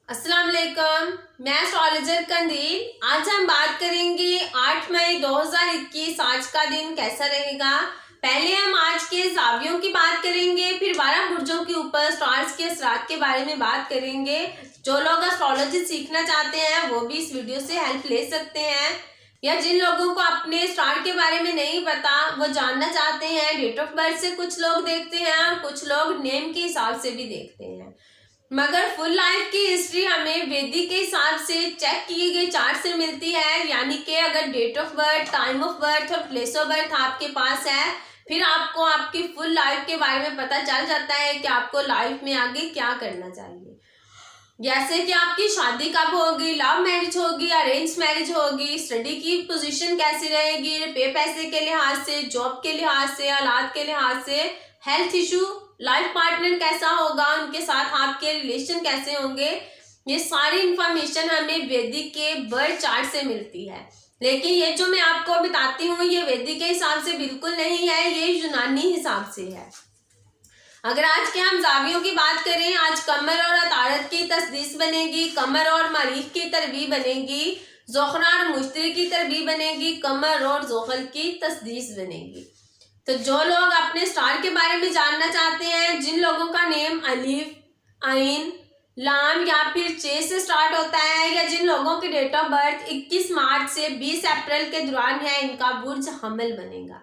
अस्सलाम वालेकुम। मैं एस्ट्रोलॉजर कंदील। आज हम बात करेंगे 8 मई 2021 आज का दिन कैसा रहेगा। पहले हम आज के जावियों की बात करेंगे, फिर 12 बुर्जों के ऊपर स्टार्स के असरात के बारे में बात करेंगे। जो लोग एस्ट्रोलॉजी सीखना चाहते हैं वो भी इस वीडियो से हेल्प ले सकते हैं, या जिन लोगों को अपने स्टार के बारे में नहीं पता वो जानना चाहते हैं। डेट ऑफ बर्थ से कुछ लोग देखते हैं और कुछ लोग नेम के हिसाब से भी देखते हैं, मगर फुल लाइफ की हिस्ट्री हमें वैदिक के हिसाब से चेक किए गए चार्ट से मिलती है। यानी कि अगर date of birth, time of birth और प्लेस ऑफ बर्थ आपके पास है, फिर आपको आपकी फुल लाइफ के बारे में पता चल जाता है कि आपको लाइफ में आगे क्या करना चाहिए। जैसे कि आपकी शादी कब होगी, लव मैरिज होगी, अरेंज मैरिज होगी, स्टडी की पोजीशन कैसी रहेगी, रुपये पैसे के लिहाज से, जॉब के लिहाज से, औलाद के लिहाज से, हेल्थ इशू, लाइफ पार्टनर कैसा होगा, उनके साथ आपके रिलेशन कैसे होंगे, ये सारी इंफॉर्मेशन हमें वैदिक के बर्थ चार्ट से मिलती है। लेकिन ये जो मैं आपको बताती हूँ ये वैदिक के हिसाब से बिल्कुल नहीं है, ये यूनानी हिसाब से है। अगर आज के हम जावियों की बात करें, आज कमर और अतारत की तस्दीस बनेगी, कमर और मरीख की तरबी बनेगी, जोखना और मुश्तरी की तरबी बनेगी, कमर और जोखल की तस्दीस बनेगी। तो जो लोग अपने स्टार के बारे में जानना चाहते हैं, जिन लोगों का नेम अलीफ, आइन, लाम या फिर चे से स्टार्ट होता है, या जिन लोगों की डेट ऑफ बर्थ 21 मार्च से 20 अप्रैल के दौरान है, इनका बुर्ज हमल बनेगा।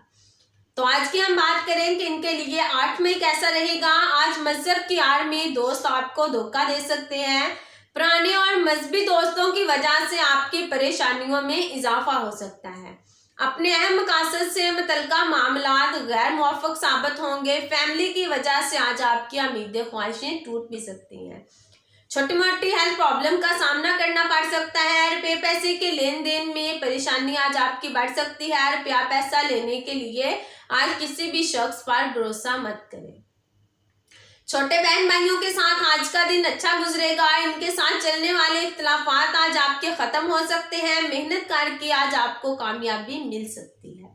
तो आज की हम बात करें कि इनके लिए 8 मई कैसा रहेगा। आज मजहब की आड़ में दोस्त आपको धोखा दे सकते हैं। पुराने और मजहबी दोस्तों की वजह से आपकी परेशानियों में इजाफा हो सकता है। अपने अहम मकासद से मुतल्लिका मामलात गैर मुवाफिक साबित होंगे। फैमिली की वजह से आज आपकी उम्मीदें ख्वाहिशें टूट भी सकती हैं। छोटी मोटी हेल्थ प्रॉब्लम का सामना करना पड़ सकता है। रुपये पैसे के लेन देन में परेशानी आज आपकी बढ़ सकती है। रुपया पैसा लेने के लिए आज किसी भी शख्स पर भरोसा मत करें। छोटे बहन भाइयों के साथ आज का दिन अच्छा गुजरेगा। इनके साथ चलने वाले इख्तिलाफात आज आपके खत्म हो सकते हैं। मेहनत करके आज आपको कामयाबी मिल सकती है।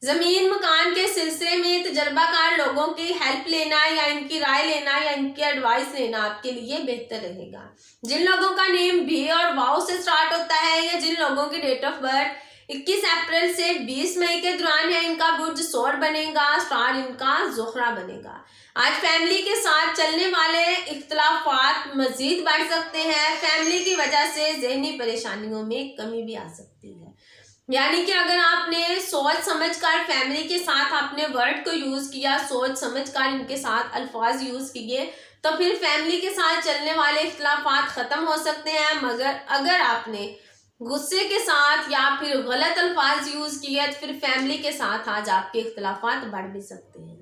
जमीन मकान के सिलसिले में तजर्बाकार लोगों की हेल्प लेना या इनकी राय लेना या इनकी एडवाइस लेना आपके लिए बेहतर रहेगा। जिन लोगों का नेम भी और वाव से स्टार्ट होता है, या जिन लोगों की डेट ऑफ बर्थ 21 अप्रैल से 20 मई के दौरान है, इनका बुर्ज सौर बनेगा, स्टार इनका जोहरा बनेगा। आज फैमिली के साथ चलने वाले इख्तिलाफात मजीद बढ़ सकते हैं। फैमिली की वजह से जहनी परेशानियों में कमी भी आ सकती है। यानी कि अगर आपने सोच समझकर फैमिली के साथ अपने वर्ड को यूज किया, सोच समझकर इनके साथ अल्फाज यूज किए, तो फिर फैमिली के साथ चलने वाले इख्तिलाफात खत्म हो सकते हैं। मगर अगर आपने गुस्से के साथ या फिर गलत अल्फाज यूज किए तो फिर फैमिली के साथ आज आपके इख्तिलाफात बढ़ भी सकते हैं।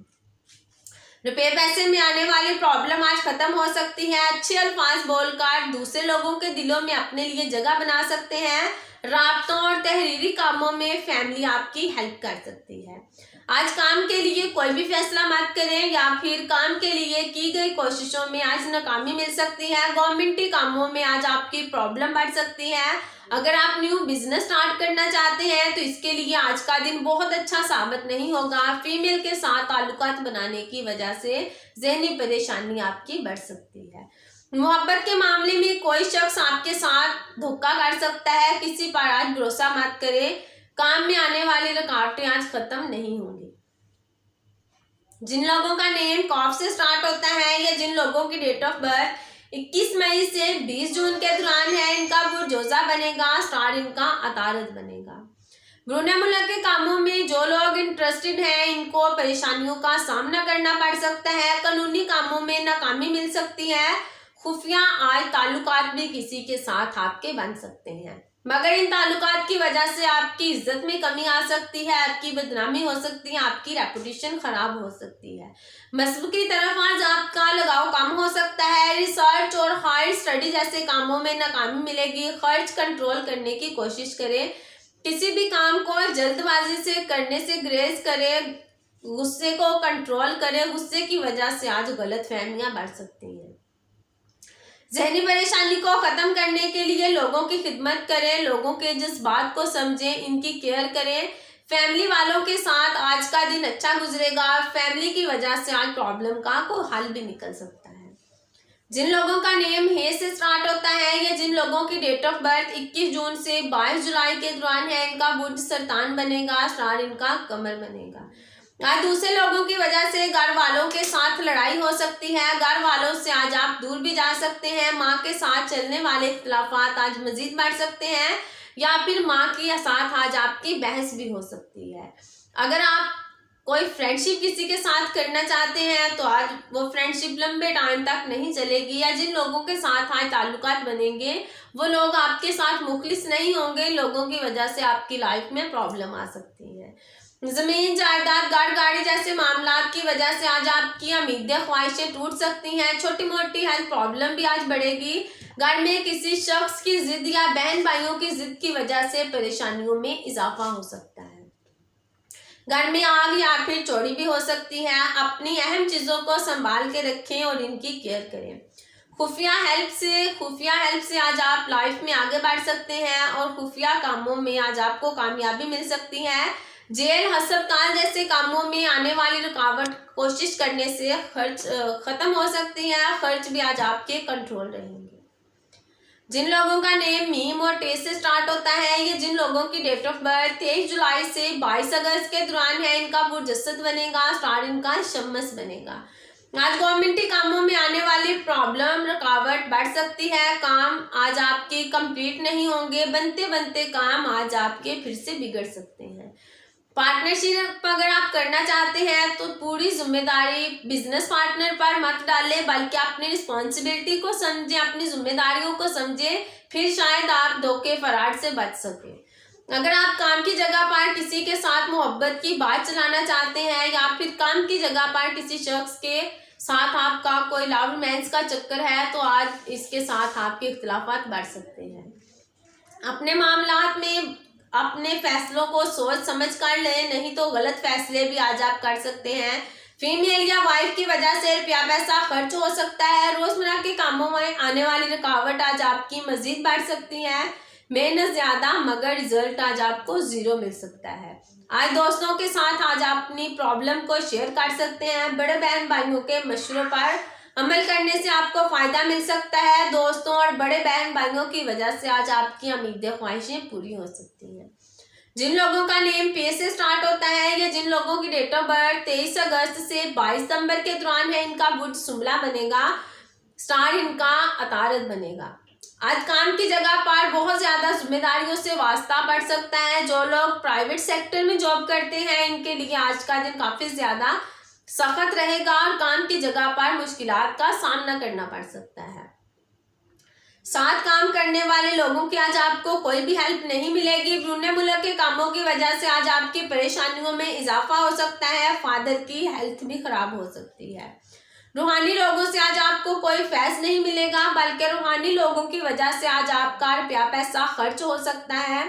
रुपये पैसे में आने वाली प्रॉब्लम आज खत्म हो सकती है। अच्छे अल्फाज बोलकर दूसरे लोगों के दिलों में अपने लिए जगह बना सकते हैं। राब्तों और तहरीरी कामों में फैमिली आपकी हेल्प कर सकती है। आज काम के लिए कोई भी फैसला मत करें, या फिर काम के लिए की गई कोशिशों में आज नाकामी मिल सकती है। गवर्नमेंटी कामों में आज आपकी प्रॉब्लम बढ़ सकती है। अगर आप न्यू बिजनेस स्टार्ट करना चाहते हैं तो इसके लिए आज का दिन बहुत अच्छा साबित नहीं होगा। फीमेल के साथ ताल्लुकात बनाने की वजह से जहनी परेशानी आपकी बढ़ सकती है। मोहब्बत के मामले में कोई शख्स आपके साथ धोखा कर सकता है। किसी पर आज भरोसा मत करें। काम में आने वाली रुकावटें आज खत्म नहीं होंगी। जिन लोगों का नेम कॉफ से स्टार्ट होता है, या जिन लोगों की डेट ऑफ बर्थ 21 मई से 20 जून के दौरान है, इनका बुर्ज जोजा बनेगा, स्टार इनका अतारत बनेगा। ब्रूने मुल्क के कामों में जो लोग इंटरेस्टेड हैं, इनको परेशानियों का सामना करना पड़ सकता है। कानूनी कामों में नाकामी मिल सकती है। खुफिया आज ताल्लुकात भी किसी के साथ आपके बन सकते हैं, मगर इन ताल्लुकात की वजह से आपकी इज्जत में कमी आ सकती है, आपकी बदनामी हो सकती है, आपकी रेपुटेशन खराब हो सकती है। मजहब की तरफ आज आपका लगाव कम हो सकता है। रिसर्च और हायर स्टडी जैसे कामों में नाकामी मिलेगी। खर्च कंट्रोल करने की कोशिश करें। किसी भी काम को जल्दबाजी से करने से ग्रेज करें। गुस्से को कंट्रोल करें। गुस्से की वजह से आज गलत फहमियां बढ़ सकती हैं। जहनी परेशानी को खत्म करने के लिए लोगों की खिदमत करें, लोगों के जज्बात को समझें, इनकी केयर करें। फैमिली वालों के साथ आज का दिन अच्छा गुजरेगा। फैमिली की वजह से आज प्रॉब्लम का कोई हल भी निकल सकता है। जिन लोगों का नेम हे से स्टार्ट होता है, लोगों की डेट ऑफ बर्थ 21 जून से 22 जुलाई के दौरान है, इनका बुर्ज सरतान बनेगा, स्टार इनका कमर बनेगा। आज दूसरे लोगों की वजह से घर वालों के साथ लड़ाई हो सकती है, घर वालों से आज आप दूर भी जा सकते हैं। माँ के साथ चलने वाले इख्तिलाफात आज मजीद बढ़ सकते हैं, या फिर माँ के साथ आज आपकी बहस भी हो सकती है। अगर आप कोई फ्रेंडशिप किसी के साथ करना चाहते हैं तो आज वो फ्रेंडशिप लंबे टाइम तक नहीं चलेगी, या जिन लोगों के साथ आज ताल्लुकात बनेंगे वो लोग आपके साथ मुखलिस नहीं होंगे। लोगों की वजह से आपकी लाइफ में प्रॉब्लम आ सकती है। जमीन जायदाद गाड़ गाड़ी जैसे मामला की वजह से आज आपकी उम्मीदें ख्वाहिशें टूट सकती हैं। छोटी मोटी हेल्थ प्रॉब्लम भी आज बढ़ेगी। घर में किसी शख्स की जिद या बहन भाइयों की जिद की वजह से परेशानियों में इजाफा हो सकता है। घर में आग या फिर चोरी भी हो सकती है। अपनी अहम चीजों को संभाल के रखें और इनकी केयर करें। खुफिया हेल्प से आज आप लाइफ में आगे बढ़ सकते हैं और खुफिया कामों में आज आपको कामयाबी मिल सकती है। जेल अस्पताल जैसे कामों में आने वाली रुकावट कोशिश करने से खर्च खत्म हो सकती है। खर्च भी आज आपके कंट्रोल रहेंगे। जिन लोगों का नेम मीम और टे से स्टार्ट होता है, ये जिन लोगों की डेट ऑफ बर्थ 23 जुलाई से 22 अगस्त के दौरान है, इनका बुर्ज असद बनेगा, स्टार इनका शम्स बनेगा। आज गवर्नमेंटी कामों में आने वाली प्रॉब्लम रुकावट बढ़ सकती है। काम आज आपके कंप्लीट नहीं होंगे। बनते बनते काम आज आपके फिर से बिगड़ सकते हैं। पार्टनरशिप अगर आप करना चाहते हैं तो पूरी जिम्मेदारी बिजनेस पार्टनर पर मत डालें, बल्कि अपनी रिस्पॉन्सिबिलिटी को समझें, अपनी जिम्मेदारियों को समझें, फिर शायद आप धोखे फराड से बच सकें। अगर आप काम की जगह पर किसी के साथ मोहब्बत की बात चलाना चाहते हैं, या फिर काम की जगह पर किसी शख्स के साथ आपका कोई लव रोमांस का चक्कर है, तो आज इसके साथ आपके इख्तिलाफात बढ़ सकते हैं। अपने मामलात में अपने फैसलों को सोच समझ कर लें, नहीं तो गलत फैसले भी आज आप कर सकते हैं। फीमेल या वाइफ की वजह से रुपया पैसा खर्च हो सकता है। रोजमर्रा के कामों में आने वाली रुकावट आज आपकी मजीद बढ़ सकती है। मेहनत ज्यादा मगर रिजल्ट आज आपको 0 मिल सकता है। आज दोस्तों के साथ आज आप अपनी प्रॉब्लम को शेयर कर सकते हैं। बड़े बहन भाइयों के मशवरों पर अमल करने से आपको फायदा मिल सकता है। दोस्तों और बड़े बहन भाइयों की वजह से आज आपकी उम्मीदें ख्वाहिशें पूरी हो सकती हैं। जिन लोगों का नेम पे से स्टार्ट होता है, या जिन लोगों की डेट ऑफ बर्थ 23 अगस्त से 22 सितंबर के दौरान है, इनका बुर्ज सुमला बनेगा, स्टार इनका अतारत बनेगा। आज काम की जगह पर बहुत ज्यादा जिम्मेदारियों से वास्ता बढ़ सकता है। जो लोग प्राइवेट सेक्टर में जॉब करते हैं, इनके लिए आज का दिन काफी ज्यादा सख्त रहेगा और काम की जगह पर मुश्किलात का सामना करना पड़ सकता है। साथ काम करने वाले लोगों की आज आपको कोई भी हेल्प नहीं मिलेगी। ब्रूने मुल्क के कामों की वजह से आज आपकी परेशानियों में इजाफा हो सकता है। फादर की हेल्थ भी खराब हो सकती है। रूहानी लोगों से आज आपको कोई फैज नहीं मिलेगा, बल्कि रूहानी लोगों की वजह से आज आपका रुपया पैसा खर्च हो सकता है।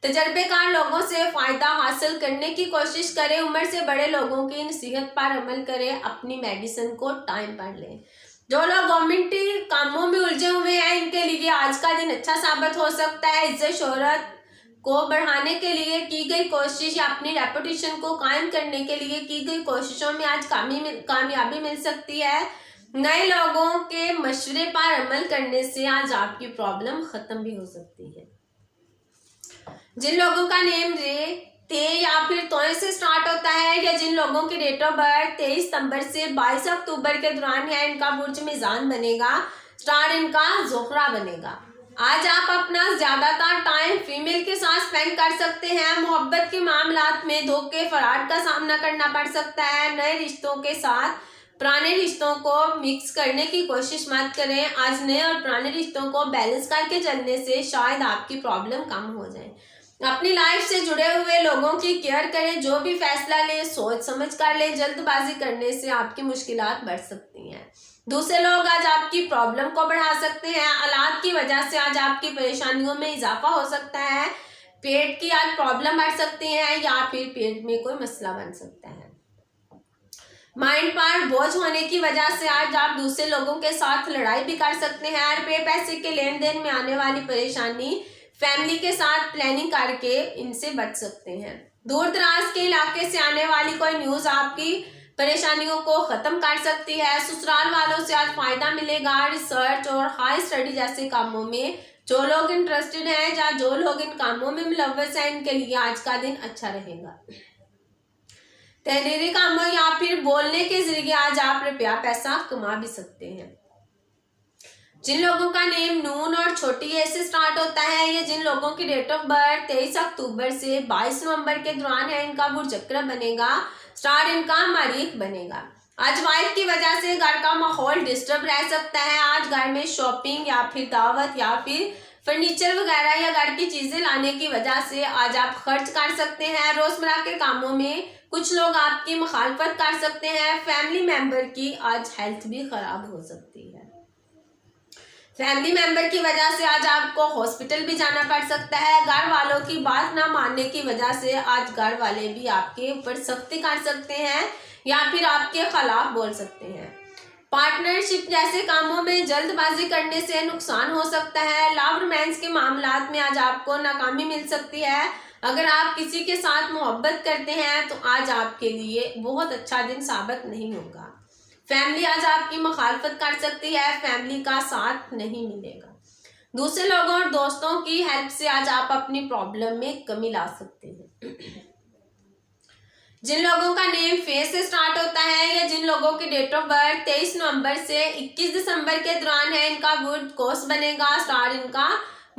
तजर्बेकार लोगों से फायदा हासिल करने की कोशिश करें। उम्र से बड़े लोगों की नसीहत पर अमल करें। अपनी मेडिसिन को टाइम पर लें। जो लोग गवर्नमेंटी कामों में उलझे हुए हैं, इनके लिए आज का दिन अच्छा साबित हो सकता है। इज्जत शोहरत को बढ़ाने के लिए की गई कोशिश या अपनी रेपुटेशन को कायम करने के लिए की गई कोशिशों में आज कामयाबी मिल सकती है। नए लोगों के मशवरे पर अमल करने से आज आपकी प्रॉब्लम खत्म भी हो सकती है। जिन लोगों का नेम रे ते या फिर तोय से स्टार्ट होता है, या जिन लोगों की डेट ऑफ बर्थ 23 सितंबर से 22 अक्टूबर के दौरान है, इनका बुर्ज मीज़ान बनेगा, स्टार इनका ज़ोहरा बनेगा। आज आप अपना ज्यादातर टाइम फीमेल के साथ स्पेंड कर सकते हैं। मोहब्बत के मामलात में धोखे फराड का सामना करना पड़ सकता है। नए रिश्तों के साथ पुराने रिश्तों को मिक्स करने की कोशिश मत करें। आज नए और पुराने रिश्तों को बैलेंस करके चलने से शायद आपकी प्रॉब्लम कम हो जाए। अपनी लाइफ से जुड़े हुए लोगों की केयर करें। जो भी फैसला लें सोच समझ कर लें। जल्दबाजी करने से आपकी मुश्किलात बढ़ सकती हैं। दूसरे लोग आज आपकी प्रॉब्लम को बढ़ा सकते हैं। औलाद की वजह से आज आपकी परेशानियों में इजाफा हो सकता है। पेट की आज प्रॉब्लम बढ़ सकती है, या फिर पेट में कोई मसला बन सकता है। माइंड पर बोझ होने की वजह से आज आप दूसरे लोगों के साथ लड़ाई भी कर सकते हैं। और पैसे के लेन देन में आने वाली परेशानी फैमिली के साथ प्लानिंग करके इनसे बच सकते हैं। दूर दराज के इलाके से आने वाली कोई न्यूज़ आपकी परेशानियों को खत्म कर सकती है। ससुराल वालों से आज फायदा मिलेगा। रिसर्च और हाई स्टडी जैसे कामों में जो लोग इंटरेस्टेड हैं या जो लोग इन कामों में मुलव्वस हैं, इनके लिए आज का दिन अच्छा रहेगा। तहरीरी कामों या फिर बोलने के जरिए आज आप रुपया पैसा कमा भी सकते हैं। जिन लोगों का नेम नून और छोटी ए से स्टार्ट होता है या जिन लोगों की डेट ऑफ बर्थ 23 अक्टूबर से 22 नवंबर के दौरान है, इनका बुर्ज चक्र बनेगा, स्टार इनका मरीख बनेगा। आज वाइफ की वजह से घर का माहौल डिस्टर्ब रह सकता है। आज घर में शॉपिंग या फिर दावत या फिर फर्नीचर वगैरह या घर की चीजें लाने की वजह से आज आप खर्च कर सकते हैं। रोजमर्रा के कामों में कुछ लोग आपकी मुखालफत कर सकते हैं। फैमिली मेंबर की आज हेल्थ भी खराब हो सकती है। फैमिली मेंबर की वजह से आज आपको हॉस्पिटल भी जाना पड़ सकता है। घर वालों की बात ना मानने की वजह से आज घर वाले भी आपके ऊपर सख्ती कर सकते हैं या फिर आपके खिलाफ बोल सकते हैं। पार्टनरशिप जैसे कामों में जल्दबाजी करने से नुकसान हो सकता है। लव रोमांस के मामलात में आज आपको नाकामी मिल सकती है। अगर आप किसी के साथ मोहब्बत करते हैं तो आज आपके लिए बहुत अच्छा दिन साबित नहीं होगा। फैमिली आज आपकी मुखालफत कर सकती है, फैमिली का साथ नहीं मिलेगा। दूसरे लोगों और दोस्तों की हेल्प से आज आप अपनी प्रॉब्लम में कमी ला सकते हैं। जिन लोगों का नेम फे से स्टार्ट होता है या जिन लोगों की डेट ऑफ बर्थ 23 नवंबर से 21 दिसंबर के दौरान है, इनका बुध कोस बनेगा, स्टार इनका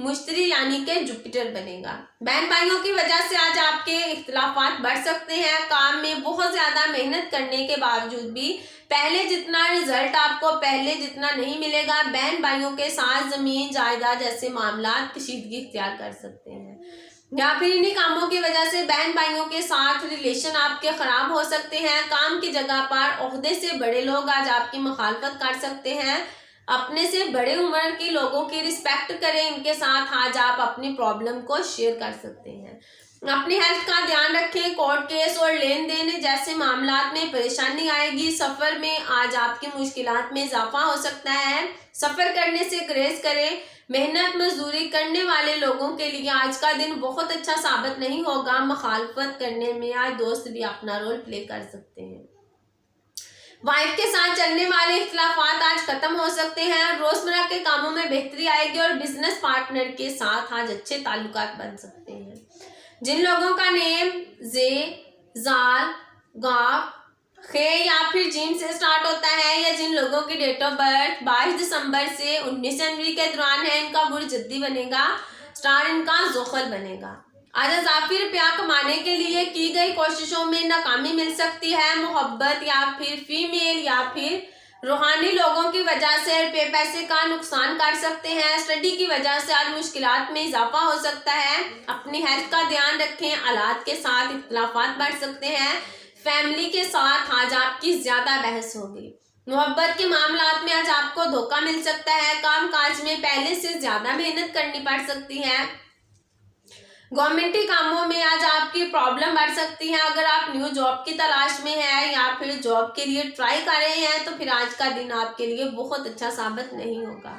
मुश्तरी यानी कि जुपिटर बनेगा। बहन भाइयों की वजह से आज आपके इख्तिलाफात बढ़ सकते हैं। काम में बहुत ज्यादा मेहनत करने के बावजूद भी पहले जितना रिजल्ट आपको पहले जितना नहीं मिलेगा। बहन भाइयों के साथ जमीन जायदाद जैसे मामला कशीदगी इख्तियार कर सकते हैं या फिर इन्हीं कामों की वजह से बहन भाइयों के साथ रिलेशन आपके खराब हो सकते हैं। काम की जगह पर ओहदे से बड़े लोग आज आपकी मुखालफत कर सकते हैं। अपने से बड़े उम्र के लोगों की रिस्पेक्ट करें, इनके साथ आज आप अपनी प्रॉब्लम को शेयर कर सकते हैं। अपनी हेल्थ का ध्यान रखें। कोर्ट केस और लेन देन जैसे मामलात में परेशानी आएगी। सफर में आज आपकी मुश्किलात में इजाफा हो सकता है। सफर करने से ग्रेस करें। मेहनत मजदूरी करने वाले लोगों के लिए आज का दिन बहुत अच्छा साबित नहीं होगा। मुखालफत करने में आज दोस्त भी अपना रोल प्ले कर सकते हैं। वाइफ के साथ चलने वाले इख्तिलाफात आज खत्म हो सकते हैं। रोजमर्रा के कामों में बेहतरी आएगी और बिजनेस पार्टनर के साथ आज अच्छे ताल्लुकात बन सकते हैं। जिन लोगों का नेम जे, जाल, गाफ, खे या फिर जीम से स्टार्ट होता है या जिन लोगों की डेट ऑफ बर्थ 22 दिसंबर से 19 जनवरी के दौरान है, इनका बुर्ज जद्दी बनेगा, स्टार इनका जोखल बनेगा। आज इजाफी रुपया कमाने के लिए की गई कोशिशों में नाकामी मिल सकती है। मोहब्बत या फिर फीमेल या फिर रूहानी लोगों की वजह से रुपये पैसे का नुकसान कर सकते हैं। स्टडी की वजह से आज मुश्किलात में इजाफा हो सकता है। अपनी हेल्थ का ध्यान रखें। औलाद के साथ इख्तिलाफात बढ़ सकते हैं। फैमिली के साथ आज आपकी ज्यादा बहस होगी। मोहब्बत के मामलात में आज आपको धोखा मिल सकता है। काम काज में पहले से ज्यादा मेहनत करनी पड़ सकती है। गवर्नमेंटी कामों में आज आपकी प्रॉब्लम बढ़ सकती है। अगर आप न्यू जॉब की तलाश में हैं या फिर जॉब के लिए ट्राई कर रहे हैं तो फिर आज का दिन आपके लिए बहुत अच्छा साबित नहीं होगा।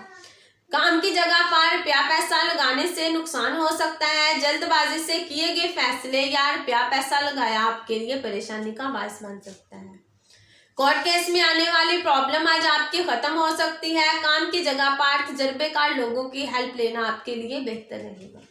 काम की जगह पर रुपया पैसा लगाने से नुकसान हो सकता है। जल्दबाजी से किए गए फैसले या रुपया पैसा लगाया आपके लिए परेशानी का बायस बन सकता है। कोर्ट केस में आने वाली प्रॉब्लम आज आपकी खत्म हो सकती है। काम की जगह पर तजर्बेकार लोगों की हेल्प लेना आपके लिए बेहतर रहेगा।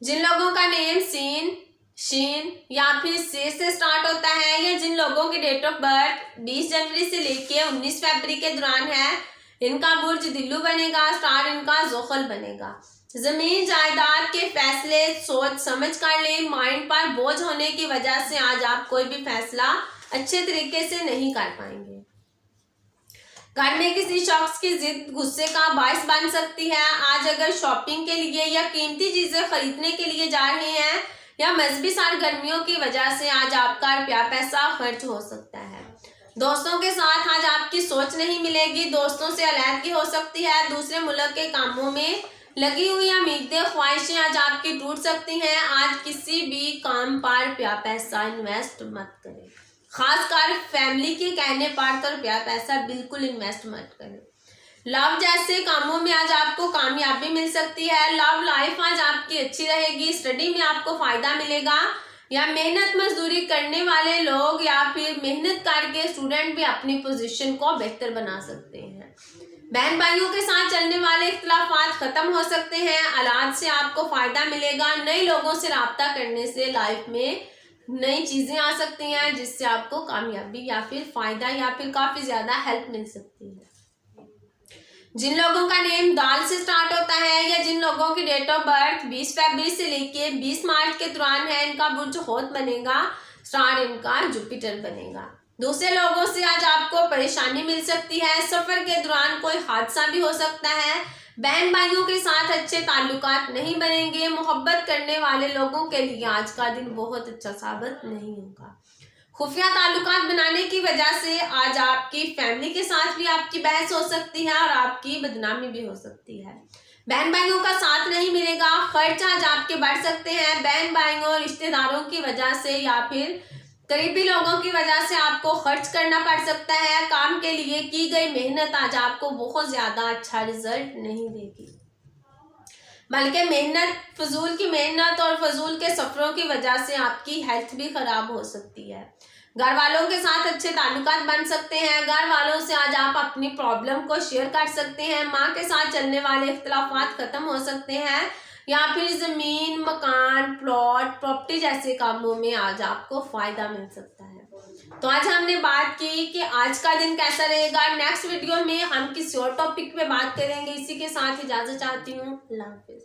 जिन लोगों का नेम सीन, शीन या फिर से स्टार्ट होता है या जिन लोगों की डेट ऑफ बर्थ 20 जनवरी से लेके 19 फरवरी के दौरान है, इनका बुर्ज दिल्लू बनेगा, स्टार इनका जोखल बनेगा। जमीन जायदाद के फैसले सोच समझ कर लें। माइंड पर बोझ होने की वजह से आज आप कोई भी फैसला अच्छे तरीके से नहीं कर पाएंगे। घर में किसी शख्स की जिद गुस्से का बायस बन सकती है। आज अगर शॉपिंग के लिए या कीमती चीजें खरीदने के लिए जा रहे हैं या मजहबी सरगर्मियों की वजह से आज आपका रुपया पैसा खर्च हो सकता है। दोस्तों के साथ आज आपकी सोच नहीं मिलेगी। दोस्तों से अलहदगी हो सकती है। दूसरे मुल्क के कामों में लगी हुई उम्मीदें ख्वाहिशें आज आपकी टूट सकती हैं। आज किसी भी काम पर रुपया पैसा इन्वेस्ट मत करें। खासकर फैमिली के कहने पर तो रुपया पैसा बिल्कुल इन्वेस्ट मत करें। लव जैसे कामों में आज आपको कामयाबी मिल सकती है। लव लाइफ आज आपकी अच्छी रहेगी। स्टडी में आपको फायदा मिलेगा या मेहनत मजदूरी करने वाले लोग या फिर मेहनत करके स्टूडेंट भी अपनी पोजीशन को बेहतर बना सकते हैं। बहन भाइयों के साथ चलने वाले इख्तिलाफात खत्म हो सकते हैं। औलाद से आपको फायदा मिलेगा। नए लोगों से राब्ता करने से लाइफ में नई चीजें आ सकती हैं, जिससे आपको कामयाबी या फिर फायदा या फिर काफी ज्यादा हेल्प मिल सकती है। जिन लोगों का नेम दाल से स्टार्ट होता है या जिन लोगों की डेट ऑफ बर्थ 20 फरवरी से लेके 20 मार्च के दौरान है, इनका बुर्ज होत बनेगा, स्टार इनका जुपिटर बनेगा। दूसरे लोगों से आज आपको परेशानी मिल सकती है। सफर के दौरान कोई हादसा भी हो सकता है। बहन भाइयों के साथ अच्छे ताल्लुकात नहीं बनेंगे। मोहब्बत करने वाले लोगों के लिए आज का दिन बहुत अच्छा साबित नहीं होगा। खुफिया ताल्लुकात बनाने की वजह से आज आपकी फैमिली के साथ भी आपकी बहस हो सकती है और आपकी बदनामी भी हो सकती है। बहन भाइयों का साथ नहीं मिलेगा। खर्च आज आपके बढ़ सकते हैं। बहन भाइयों रिश्तेदारों की वजह से या फिर करीबी लोगों की वजह से आपको खर्च करना पड़ सकता है। काम के लिए की गई मेहनत आज आपको बहुत ज्यादा अच्छा रिजल्ट नहीं देगी, बल्कि मेहनत, फजूल की मेहनत और फजूल के सफरों की वजह से आपकी हेल्थ भी खराब हो सकती है। घर वालों के साथ अच्छे ताल्लुकात बन सकते हैं। घर वालों से आज आप अपनी प्रॉब्लम को शेयर कर सकते हैं। माँ के साथ चलने वाले इख्तिलाफात खत्म हो सकते हैं या फिर जमीन, मकान, प्लॉट, प्रॉपर्टी जैसे कामों में आज आपको फायदा मिल सकता है। तो आज हमने बात की कि आज का दिन कैसा रहेगा। नेक्स्ट वीडियो में हम किसी और टॉपिक पे बात करेंगे। इसी के साथ इजाजत चाहती हूँ। अल्लाह हाफिज।